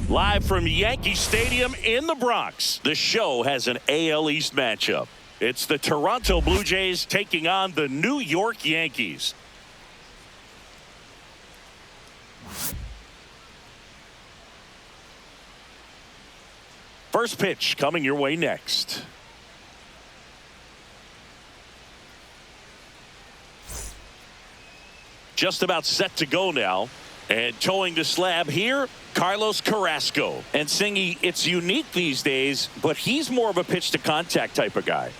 Live from Yankee Stadium in the Bronx, the show has an AL East matchup. It's the Toronto Blue Jays taking on the New York Yankees. First pitch coming your way next. Just about set to go now. And towing the slab here, Carlos Carrasco. And Singy, it's unique these days, but he's more of a pitch to contact type of guy.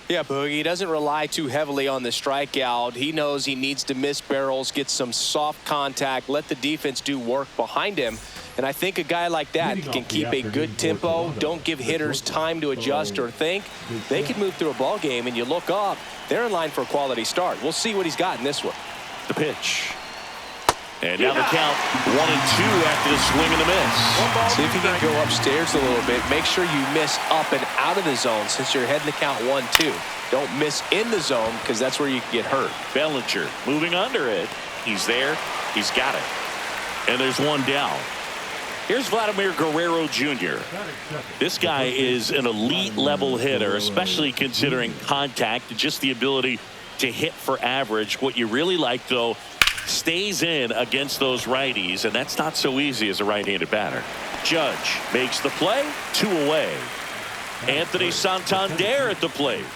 Yeah, Boogie, he doesn't rely too heavily on the strikeout. He knows he needs to miss barrels, get some soft contact, let the defense do work behind him. And I think a guy like that can keep a good tempo, don't give hitters time to adjust or think. They can move through a ball game, and you look up, they're in line for a quality start. We'll see what he's got in this one. The pitch. And now the count 1-2 after the swing and the miss. See if you can go upstairs a little bit. Make sure you miss up and out of the zone since you're heading the count 1-2. Don't miss in the zone because that's where you can get hurt. Bellinger moving under it. He's there. He's got it. And there's one down. Here's Vladimir Guerrero Jr. This guy is an elite level hitter, especially considering contact and just the ability to hit for average. What you really like, though, stays in against those righties, and that's not so easy as a right-handed batter. Judge makes the play, 2 away. Anthony Santander at the plate.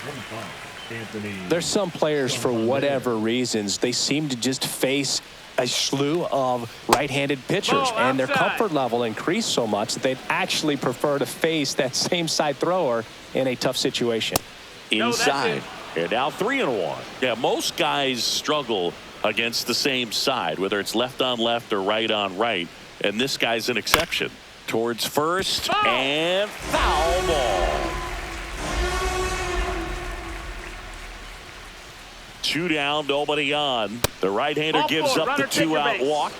There's some players, for whatever reasons, they seem to just face a slew of right-handed pitchers, and their comfort level increased so much that they'd actually prefer to face that same side thrower in a tough situation. Inside, and now 3-1. Yeah, most guys struggle against the same side, whether it's left on left or right on right, and this guy's an exception. Towards first, and foul ball. 2 down, nobody on. The right-hander gives up the 2-out walk,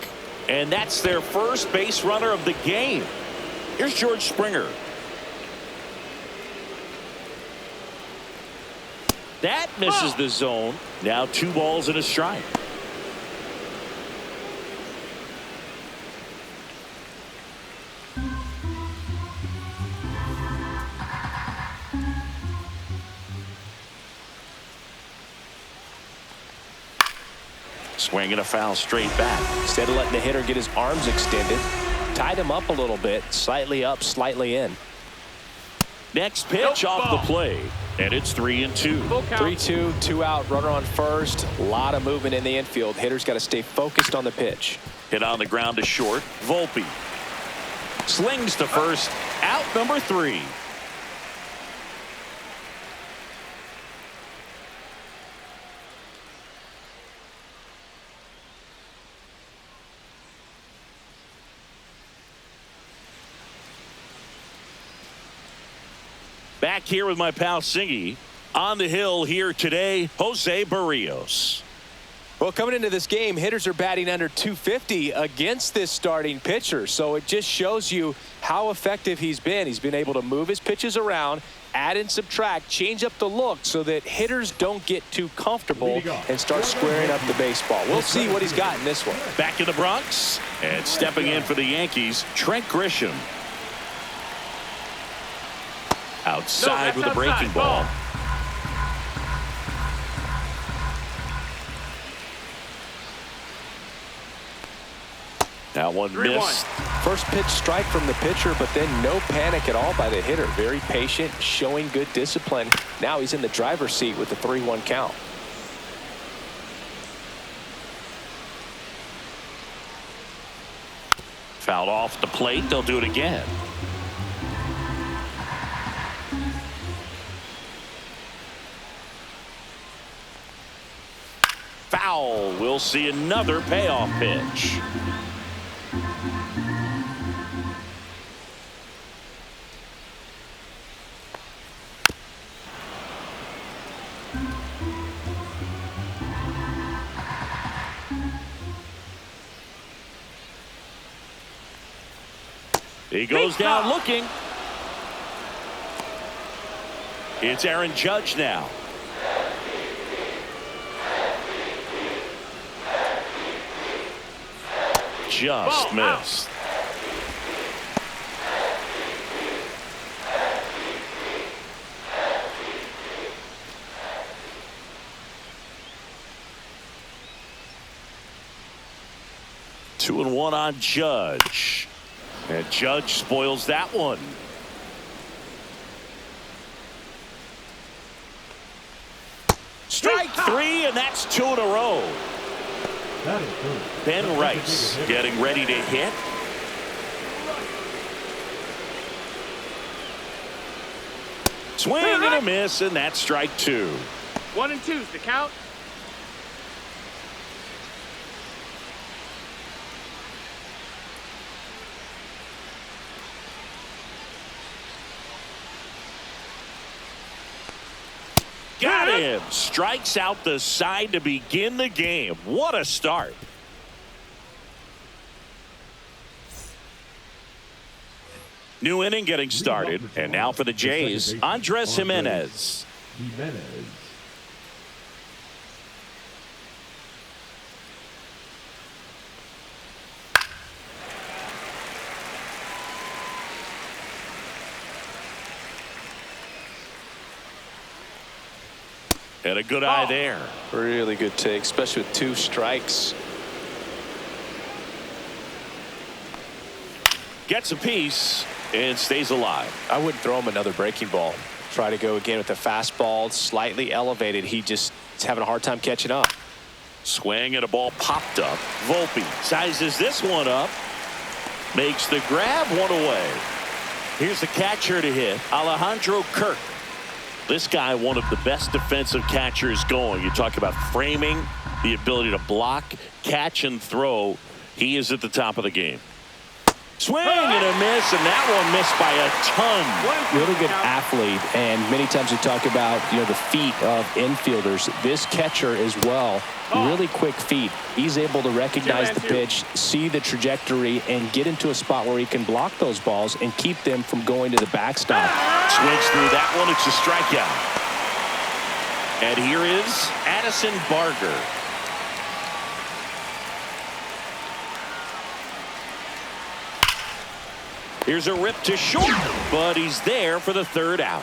and that's their first base runner of the game. Here's George Springer. That misses the zone. Now 2 balls and a strike. Swinging a foul straight back. Instead of letting the hitter get his arms extended, tied him up a little bit, slightly up, slightly in. Next pitch off the plate, and it's 3-2. 3-2, 2 out, runner on first. A lot of movement in the infield. Hitter's got to stay focused on the pitch. Hit on the ground to short. Volpe slings to first. Out number 3. Back here with my pal Singy. On the hill here today, Jose Barrios. Well, coming into this game, hitters are batting under 250 against this starting pitcher. So it just shows you how effective he's been. He's been able to move his pitches around, add and subtract, change up the look so that hitters don't get too comfortable and start squaring up the baseball. We'll see what he's got in this one. Back in the Bronx, and stepping in for the Yankees, Trent Grisham. Outside with a breaking ball. That one missed. First pitch strike from the pitcher, but then no panic at all by the hitter. Very patient, showing good discipline. Now he's in the driver's seat with the 3-1 count. Fouled off the plate. They'll do it again. Foul. We'll see another payoff pitch. He goes down looking. It's Aaron Judge now. Just missed. 2-1 on Judge. And Judge spoils that one. Strike three, and that's 2 in a row. Ben Rice getting ready to hit. Swing and a miss, and that's strike 2. 1 and 2's the count. Got him. Strikes out the side to begin the game. What a start. New inning getting started. And now for the Jays, Andres Jimenez. And a good eye there. Really good take, especially with 2 strikes. Gets a piece and stays alive. I wouldn't throw him another breaking ball. Try to go again with the fastball, slightly elevated. He just is having a hard time catching up. Swing and a ball popped up. Volpe sizes this one up. Makes the grab, 1 away. Here's the catcher to hit, Alejandro Kirk. This guy, one of the best defensive catchers going. You talk about framing, the ability to block, catch, and throw. He is at the top of the game. Swing and a miss, and that one missed by a ton. Really good athlete, and many times we talk about, the feet of infielders. This catcher as well, really quick feet. He's able to recognize the pitch, see the trajectory, and get into a spot where he can block those balls and keep them from going to the backstop. Swings through that one. It's a strikeout. And here is Addison Barger. Here's a rip to short, but he's there for the 3rd out.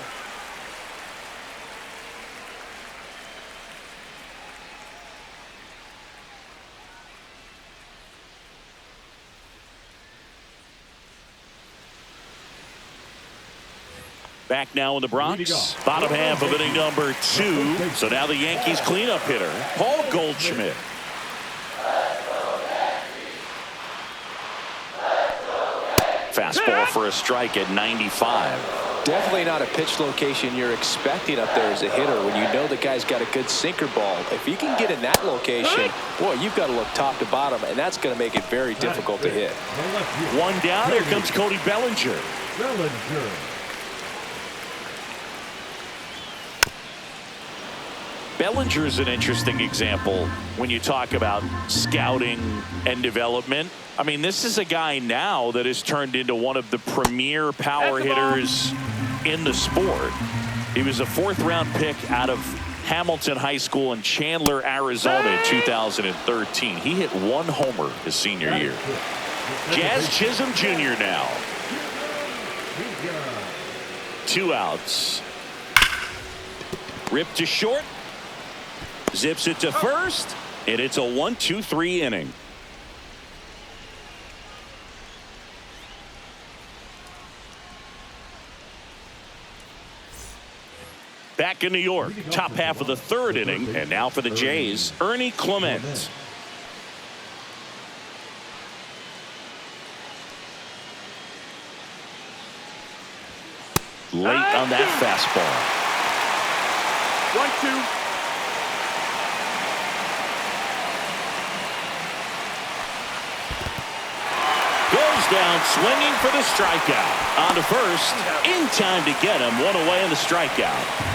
Back now in the Bronx, bottom half of inning number 2. So now the Yankees cleanup hitter, Paul Goldschmidt. Fastball for a strike at 95. Definitely not a pitch location you're expecting up there as a hitter when you know the guy's got a good sinker ball. If you can get in that location, boy, you've got to look top to bottom, and that's going to make it very difficult to hit. 1 down. Here comes Cody Bellinger. Bellinger's an interesting example when you talk about scouting and development. I mean, this is a guy now that has turned into one of the premier power hitters in the sport. He was a 4th-round pick out of Hamilton High School in Chandler, Arizona in 2013. He hit 1 homer his senior year. Jazz Chisholm Jr. now. 2 outs. Rip to short. Zips it to first, and it's a 1-2-3 inning. Back in New York, top half of the 3rd inning, and now for the Jays, Ernie Clement. Late on that fastball. 1-2. Goes down swinging for the strikeout. On to first, in time to get him. 1 away in the strikeout.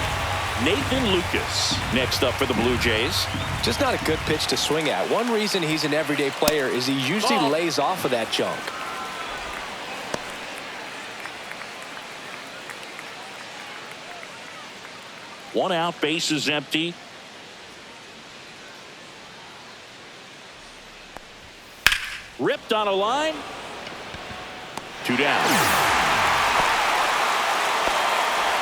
Nathan Lucas next up for the Blue Jays. Just not a good pitch to swing at. One reason he's an everyday player is he usually lays off of that junk. One out, bases empty. Ripped on a line. 2 down.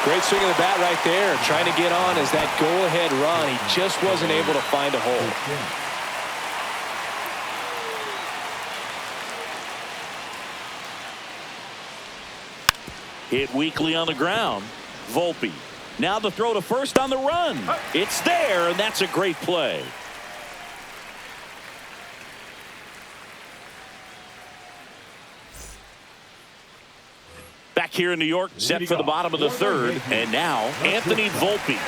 Great swing of the bat right there. Trying to get on as that go-ahead run. He just wasn't able to find a hole. Hit weakly on the ground. Volpe. Now the throw to first on the run. It's there, and that's a great play. Back here in New York, set for the bottom of the third. And now, Anthony Volpe.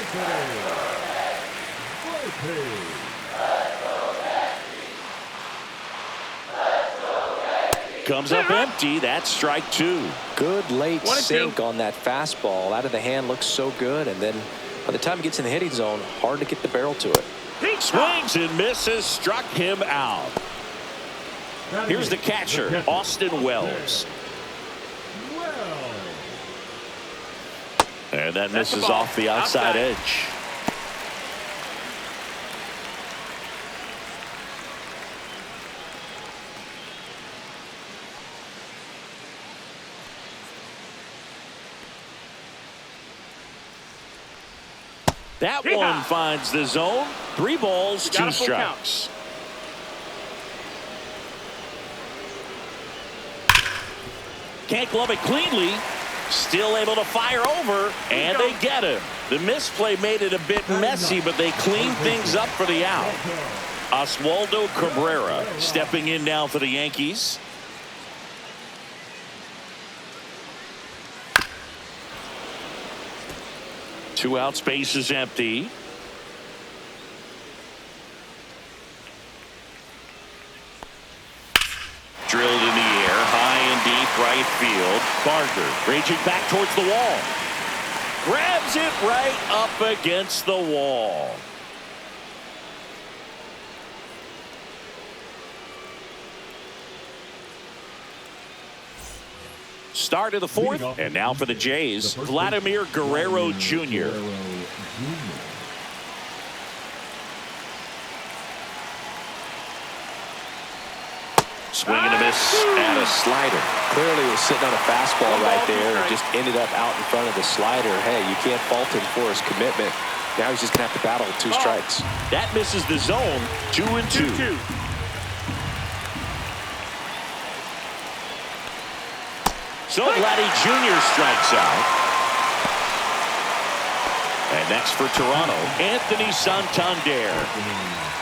Comes up empty. That's strike two. Good late sink on that fastball. Out of the hand, looks so good. And then by the time he gets in the hitting zone, hard to get the barrel to it. He swings and misses. Struck him out. Here's the catcher, Austin Wells. And that misses off the outside edge. That one finds the zone. 3 balls, 2 strikes. Can't glove it cleanly. Still able to fire over, and they get him. The misplay made it a bit messy, but they clean things up for the out. Oswaldo Cabrera stepping in now for the Yankees. Two outs, base is empty. Drilled in the air, high and deep right field. Barker raging back towards the wall. Grabs it right up against the wall. Start of the fourth, and now for the Jays, Vladimir Guerrero Jr. Swing and a miss and a slider. Clearly was sitting on a fastball right there and just ended up out in front of the slider. Hey, you can't fault him for his commitment. Now he's just going to have to battle with 2 strikes. That misses the zone. 2-2. So Vladdy Jr. strikes out. And next for Toronto, Anthony Santander.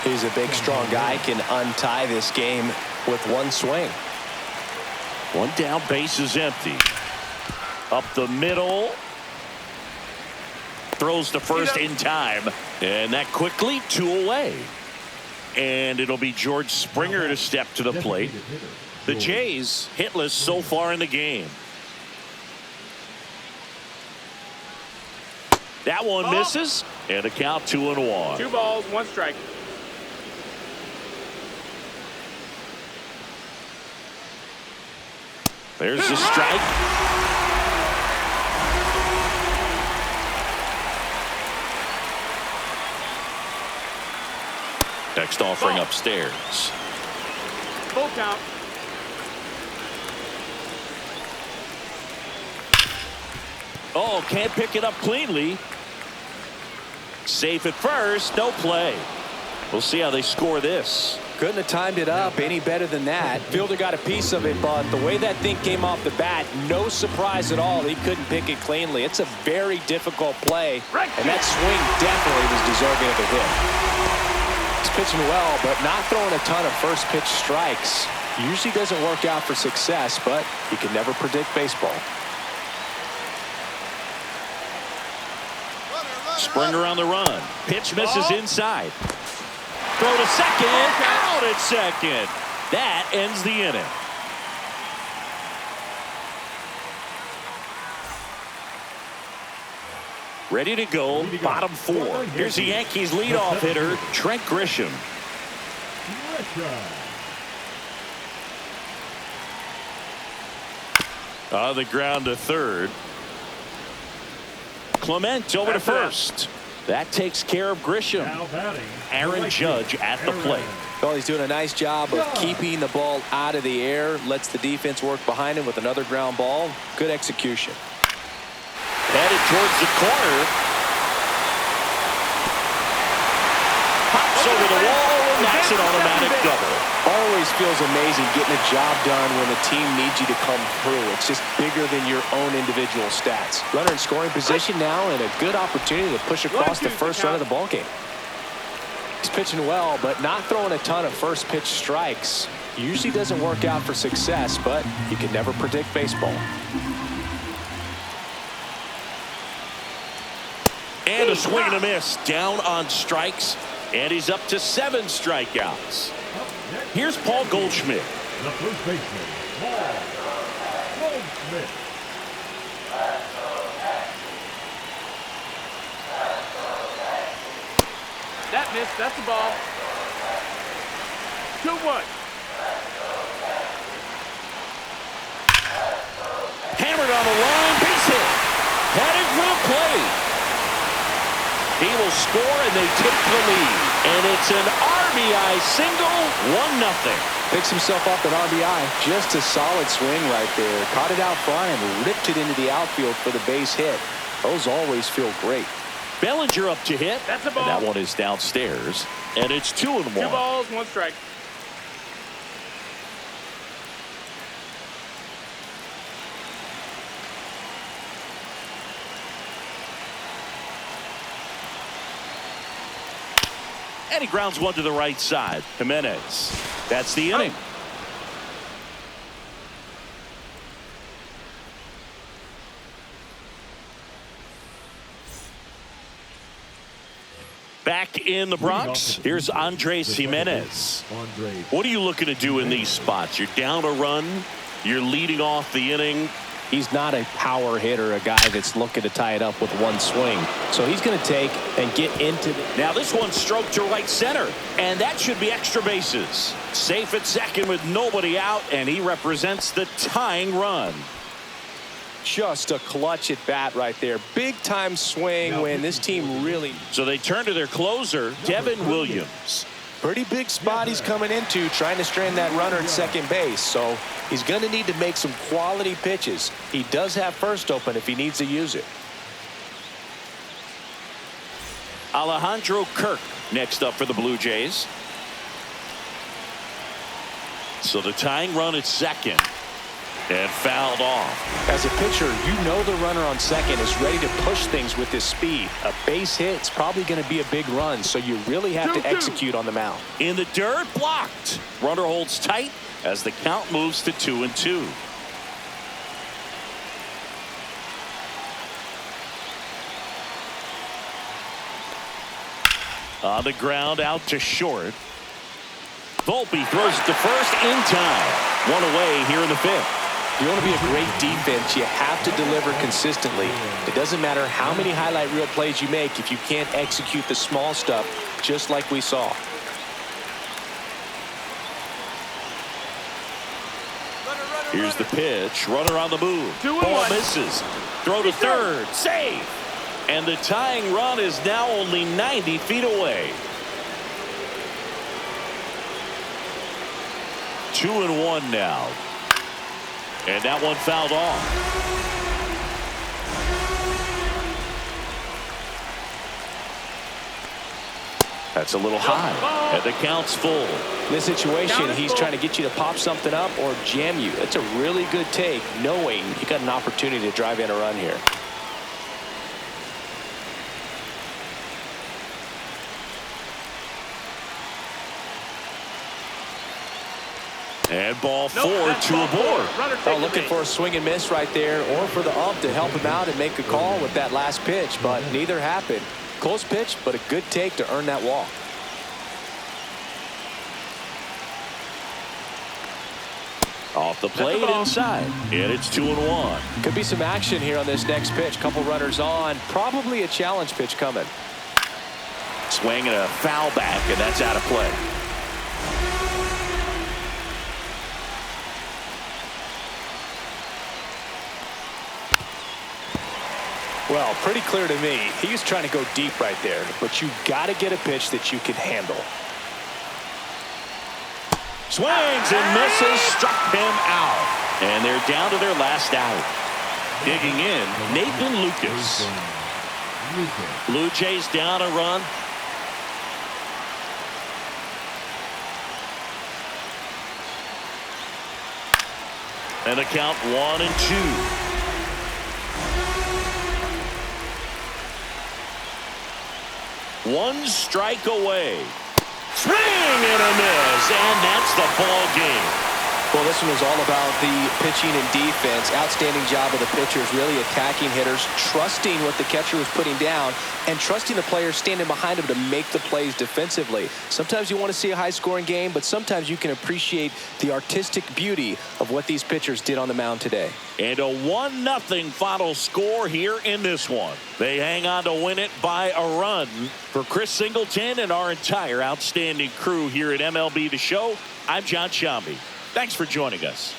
He's a big, strong guy, can untie this game with 1 swing. 1 down, base is empty. Up the middle. Throws to first in time. And that quickly 2 away. And it'll be George Springer to step to the plate. The Jays hitless so far in the game. That one misses, and a count 2-1. 2 balls, 1 strike. There's the strike. Next offering upstairs. Full count. Oh, can't pick it up cleanly. Safe at first, no play. We'll see how they score this. Couldn't have timed it up any better than that. Fielder got a piece of it, but the way that thing came off the bat, no surprise at all. He couldn't pick it cleanly. It's a very difficult play, and that swing definitely was deserving of a hit. He's pitching well, but not throwing a ton of first pitch strikes. Usually doesn't work out for success, but you can never predict baseball. Springer on the run. Pitch misses inside. Throw to second. Out at second. That ends the inning. Ready to go. Bottom 4. Here's the Yankees leadoff hitter, Trent Grisham. On the ground to third. Clement over to first. That takes care of Grisham. Aaron Judge at the plate. Well, he's doing a nice job of keeping the ball out of the air. Lets the defense work behind him with another ground ball. Good execution. Headed towards the corner. Pops over the wall and that's an automatic double. Always feels amazing getting a job done when the team needs you to come through. It's just bigger than your own individual stats. Runner in scoring position now, and a good opportunity to push across the first run of the ballgame. He's pitching well, but not throwing a ton of first pitch strikes. Usually doesn't work out for success, but you can never predict baseball. And a swing and a miss. Down on strikes, and he's up to 7 strikeouts. Here's Paul Goldschmidt. The first baseman, Paul Goldschmidt. That missed. That's the ball. 2-1. Hammered on the line, base hit. Headed for the plate. He will score, and they take the lead. And it's an RBI single, 1-0. Picks himself up an RBI. Just a solid swing right there. Caught it out front and ripped it into the outfield for the base hit. Those always feel great. Bellinger up to hit. That's a ball. And that one is downstairs. And it's 2-1. 2 balls, 1 strike. And he grounds one to the right side. Jimenez. That's the inning. Back in the Bronx, here's Andres Jimenez. What are you looking to do in these spots? You're down a run. You're leading off the inning. He's not a power hitter, a guy that's looking to tie it up with one swing. So he's going to take and get into the... Now this one's stroked to right center, and that should be extra bases. Safe at second with nobody out, and he represents the tying run. Just a clutch at bat right there. Big time swing when this team really... So they turn to their closer, Devin Williams. Pretty big spot he's coming into, trying to strand that runner at second base. So he's going to need to make some quality pitches. He does have first open if he needs to use it. Alejandro Kirk next up for the Blue Jays. So the tying run at second. And fouled off. As a pitcher, you know the runner on second is ready to push things with his speed. A base hit is probably going to be a big run, so you really have to execute on the mound. In the dirt, blocked. Runner holds tight as the count moves to 2-2. On the ground, out to short. Volpe throws it to first in time. One away here in the 5th. If you want to be a great defense, you have to deliver consistently. It doesn't matter how many highlight reel plays you make if you can't execute the small stuff, just like we saw. Here's the pitch. Runner on the move. 2-1. Ball misses. Throw to third. Save. And the tying run is now only 90 feet away. 2-1 now. And that one fouled off. That's a little high. And the count's full. In this situation, he's trying to get you to pop something up or jam you. That's a really good take, knowing you got an opportunity to drive in a run here. And ball 4 to a board. Oh, looking for a swing and miss right there, or for the ump to help him out and make a call with that last pitch, but neither happened. Close pitch, but a good take to earn that walk. Off the plate inside, and it's 2-1. Could be some action here on this next pitch. Couple runners on, probably a challenge pitch coming. Swing and a foul back, and that's out of play. Well, pretty clear to me. He was trying to go deep right there, but you got to get a pitch that you can handle. Swings and misses, struck him out. And they're down to their last out. Digging in, Nathan Lucas. Blue Jays down a run. And the count 1-2. One strike away. Swing and a miss, and that's the ball game. Well, this one was all about the pitching and defense. Outstanding job of the pitchers, really attacking hitters, trusting what the catcher was putting down, and trusting the players standing behind him to make the plays defensively. Sometimes you want to see a high-scoring game, but sometimes you can appreciate the artistic beauty of what these pitchers did on the mound today. And a 1-0 final score here in this one. They hang on to win it by a run. For Chris Singleton and our entire outstanding crew here at MLB The Show, I'm John Shambi. Thanks for joining us.